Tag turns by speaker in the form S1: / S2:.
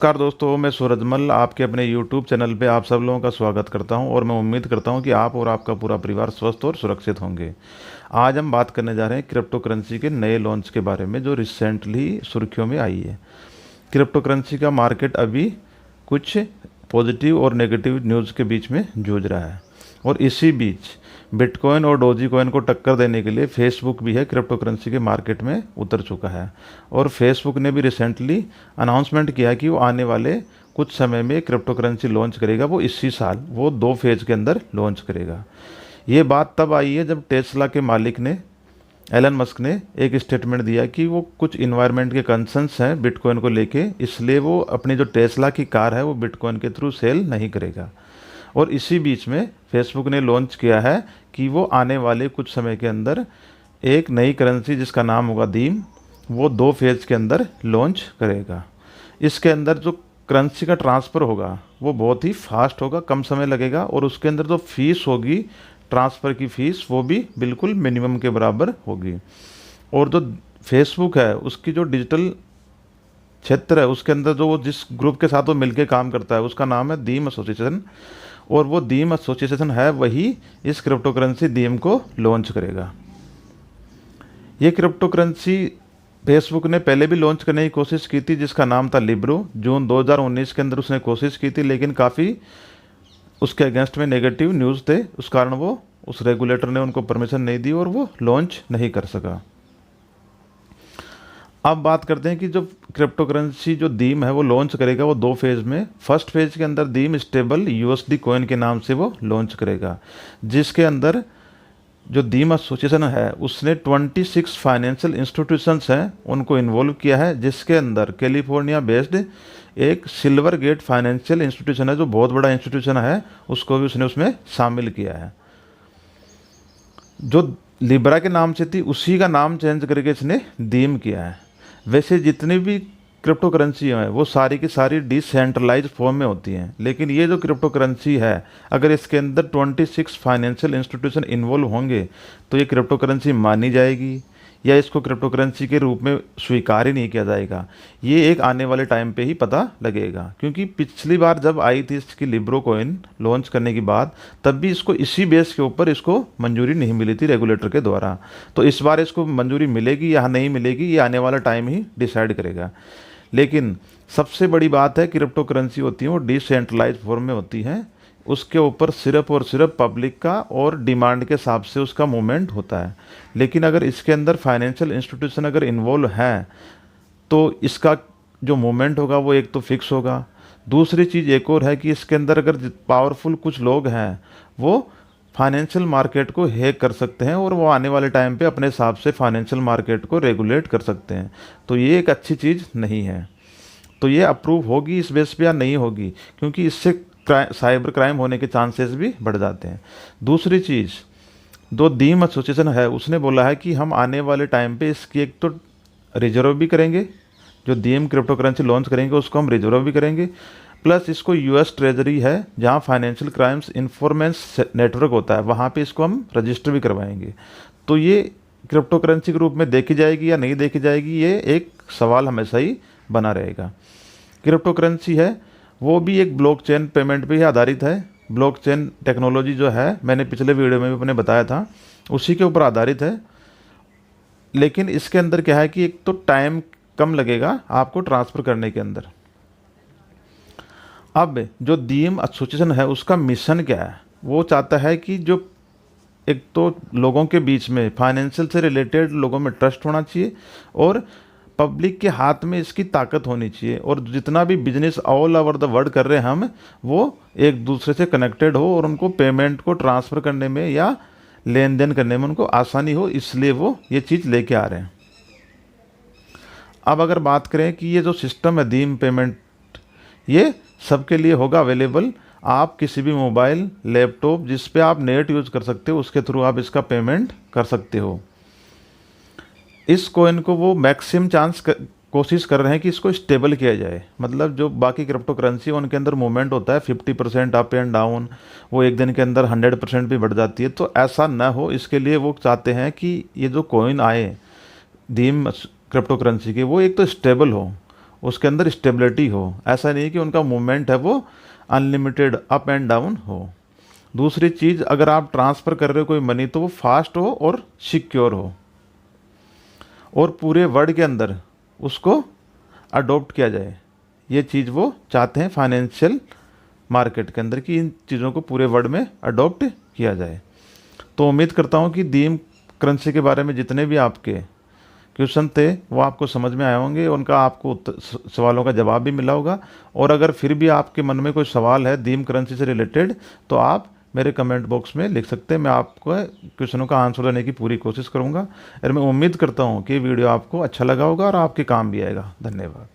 S1: नमस्कार दोस्तों, मैं सूरजमल आपके अपने YouTube चैनल पे आप सब लोगों का स्वागत करता हूं और मैं उम्मीद करता हूं कि आप और आपका पूरा परिवार स्वस्थ और सुरक्षित होंगे। आज हम बात करने जा रहे हैं क्रिप्टो करेंसी के नए लॉन्च के बारे में जो रिसेंटली सुर्खियों में आई है। क्रिप्टो करेंसी का मार्केट अभी कुछ पॉजिटिव और नेगेटिव न्यूज़ के बीच में जूझ रहा है और इसी बीच बिटकॉइन और डोजी कॉइन को टक्कर देने के लिए फेसबुक भी है क्रिप्टो करेंसी के मार्केट में उतर चुका है। और फेसबुक ने भी रिसेंटली अनाउंसमेंट किया कि वो आने वाले कुछ समय में क्रिप्टो करेंसी लॉन्च करेगा। वो इसी साल वो 2 फेज़ के अंदर लॉन्च करेगा। ये बात तब आई है जब टेस्ला के मालिक ने एलन मस्क ने एक स्टेटमेंट दिया कि वो कुछ इन्वायरमेंट के कंसर्न्स हैं बिटकॉइन को लेके, इसलिए वो अपनी जो टेस्ला की कार है वो बिटकॉइन के थ्रू सेल नहीं करेगा। और इसी बीच में फेसबुक ने लॉन्च किया है कि वो आने वाले कुछ समय के अंदर एक नई करेंसी जिसका नाम होगा दीम, वो 2 फेज़ के अंदर लॉन्च करेगा। इसके अंदर जो करेंसी का ट्रांसफ़र होगा वो बहुत ही फास्ट होगा, कम समय लगेगा और उसके अंदर जो फीस होगी, ट्रांसफ़र की फ़ीस, वो भी बिल्कुल मिनिमम के बराबर होगी। और जो फेसबुक है उसकी जो डिजिटल क्षेत्र है उसके अंदर जो वो जिस ग्रुप के साथ वो मिलके काम करता है उसका नाम है दीम एसोसिएशन, और वो दीम एसोसिएशन है वही इस क्रिप्टो करेंसी दीम को लॉन्च करेगा। ये क्रिप्टो करेंसी फेसबुक ने पहले भी लॉन्च करने की कोशिश की थी जिसका नाम था लिब्रो। जून 2019 के अंदर उसने कोशिश की थी, लेकिन काफ़ी उसके अगेंस्ट में नेगेटिव न्यूज़ थे, उस कारण वो उस रेगुलेटर ने उनको परमिशन नहीं दी और वो लॉन्च नहीं कर सका। अब बात करते हैं कि जो क्रिप्टो करेंसी जो दीम है वो लॉन्च करेगा वो 2 फेज़ में। फर्स्ट फेज़ के अंदर दीम स्टेबल यूएसडी कॉइन के नाम से वो लॉन्च करेगा, जिसके अंदर जो दीम एसोसिएशन है उसने 26 फाइनेंशियल इंस्टीट्यूशंस हैं उनको इन्वॉल्व किया है, जिसके अंदर कैलिफोर्निया बेस्ड एक सिल्वर गेट फाइनेंशियल इंस्टीट्यूशन है जो बहुत बड़ा इंस्टीट्यूशन है, उसको भी उसने उसमें शामिल किया है। जो लिब्रा के नाम से थी उसी का नाम चेंज करके इसने दीम किया है। वैसे जितनी भी क्रिप्टो करेंसी हैं वो सारी की सारी डिसेंट्रलाइज फॉर्म में होती हैं, लेकिन ये जो क्रिप्टो करेंसी है अगर इसके अंदर 26 फाइनेंशियल इंस्टीट्यूशन इन्वॉल्व होंगे तो ये क्रिप्टो करेंसी मानी जाएगी या इसको क्रिप्टो करेंसी के रूप में स्वीकार ही नहीं किया जाएगा, ये एक आने वाले टाइम पे ही पता लगेगा। क्योंकि पिछली बार जब आई थी इसकी लिब्रो कॉइन लॉन्च करने की बाद, तब भी इसको इसी बेस के ऊपर इसको मंजूरी नहीं मिली थी रेगुलेटर के द्वारा। तो इस बार इसको मंजूरी मिलेगी या नहीं मिलेगी ये आने वाला टाइम ही डिसाइड करेगा। लेकिन सबसे बड़ी बात है क्रिप्टो करेंसी होती है वो डिसेंट्रलाइज फॉर्म में होती हैं, उसके ऊपर सिर्फ और सिर्फ पब्लिक का और डिमांड के हिसाब से उसका मूवमेंट होता है। लेकिन अगर इसके अंदर फाइनेंशियल इंस्टीट्यूशन अगर इन्वॉल्व हैं तो इसका जो मूवमेंट होगा वो एक तो फिक्स होगा। दूसरी चीज़ एक और है कि इसके अंदर अगर पावरफुल कुछ लोग हैं वो फाइनेंशियल मार्केट को हैक कर सकते हैं और वो आने वाले टाइम पे अपने हिसाब से फाइनेंशियल मार्केट को रेगुलेट कर सकते हैं। तो ये एक अच्छी चीज़ नहीं है। तो ये अप्रूव होगी इस बेस पे या नहीं होगी, क्योंकि इससे साइबर क्राइम होने के चांसेस भी बढ़ जाते हैं। दूसरी चीज़, जो दीम एसोसिएशन है उसने बोला है कि हम आने वाले टाइम पे इसकी एक तो रिजर्व भी करेंगे, जो दीम क्रिप्टो करेंसी लॉन्च करेंगे उसको हम रिजर्व भी करेंगे, प्लस इसको यूएस ट्रेजरी है जहाँ फाइनेंशियल क्राइम्स इन्फॉर्मेंस नेटवर्क होता है वहाँ पे इसको हम रजिस्टर भी करवाएंगे। तो ये क्रिप्टो करेंसी के रूप में देखी जाएगी या नहीं देखी जाएगी ये एक सवाल हमेशा ही बना रहेगा। क्रिप्टो करेंसी है वो भी एक ब्लॉकचेन पेमेंट पे ही आधारित है। ब्लॉकचेन टेक्नोलॉजी जो है मैंने पिछले वीडियो में भी अपने बताया था उसी के ऊपर आधारित है। लेकिन इसके अंदर क्या है कि एक तो टाइम कम लगेगा आपको ट्रांसफ़र करने के अंदर। अब जो दीम एसोसिएशन है उसका मिशन क्या है, वो चाहता है कि जो एक तो लोगों के बीच में फाइनेंशियल से रिलेटेड लोगों में ट्रस्ट होना चाहिए और पब्लिक के हाथ में इसकी ताकत होनी चाहिए, और जितना भी business all over the world कर रहे हैं हम वो एक दूसरे से कनेक्टेड हो और उनको पेमेंट को ट्रांसफ़र करने में या लेन देन करने में उनको आसानी हो, इसलिए वो ये चीज़ लेके आ रहे हैं। अब अगर बात करें कि ये जो सिस्टम है दीम पेमेंट ये सबके लिए होगा अवेलेबल। आप किसी भी मोबाइल लैपटॉप जिस पे आप नेट यूज़ कर सकते हो उसके थ्रू आप इसका पेमेंट कर सकते हो। इस कॉइन को वो मैक्सिमम कोशिश कर रहे हैं कि इसको स्टेबल किया जाए, मतलब जो बाकी क्रिप्टो करेंसी उनके अंदर मूवमेंट होता है 50% अप एंड डाउन, वो एक दिन के अंदर 100% भी बढ़ जाती है, तो ऐसा ना हो इसके लिए वो चाहते हैं कि ये जो कॉइन आए दीम क्रिप्टो करेंसी के वो एक तो स्टेबल हो उसके अंदर स्टेबिलिटी हो, ऐसा नहीं कि उनका मूवमेंट है वो अनलिमिटेड अप एंड डाउन हो। दूसरी चीज़, अगर आप ट्रांसफ़र कर रहे हो कोई मनी तो वो फास्ट हो और सिक्योर हो, और पूरे वर्ल्ड के अंदर उसको अडॉप्ट किया जाए। ये चीज़ वो चाहते हैं फाइनेंशियल मार्केट के अंदर, कि इन चीज़ों को पूरे वर्ल्ड में अडॉप्ट किया जाए। तो उम्मीद करता हूँ कि दीम करेंसी के बारे में जितने भी आपके क्वेश्चन थे वो आपको समझ में आए होंगे, उनका आपको सवालों का जवाब भी मिला होगा। और अगर फिर भी आपके मन में कोई सवाल है दीम करेंसी से रिलेटेड तो आप मेरे कमेंट बॉक्स में लिख सकते हैं, मैं आपको क्वेश्चनों का आंसर देने की पूरी कोशिश करूंगा। और मैं उम्मीद करता हूं कि वीडियो आपको अच्छा लगा होगा और आपके काम भी आएगा। धन्यवाद।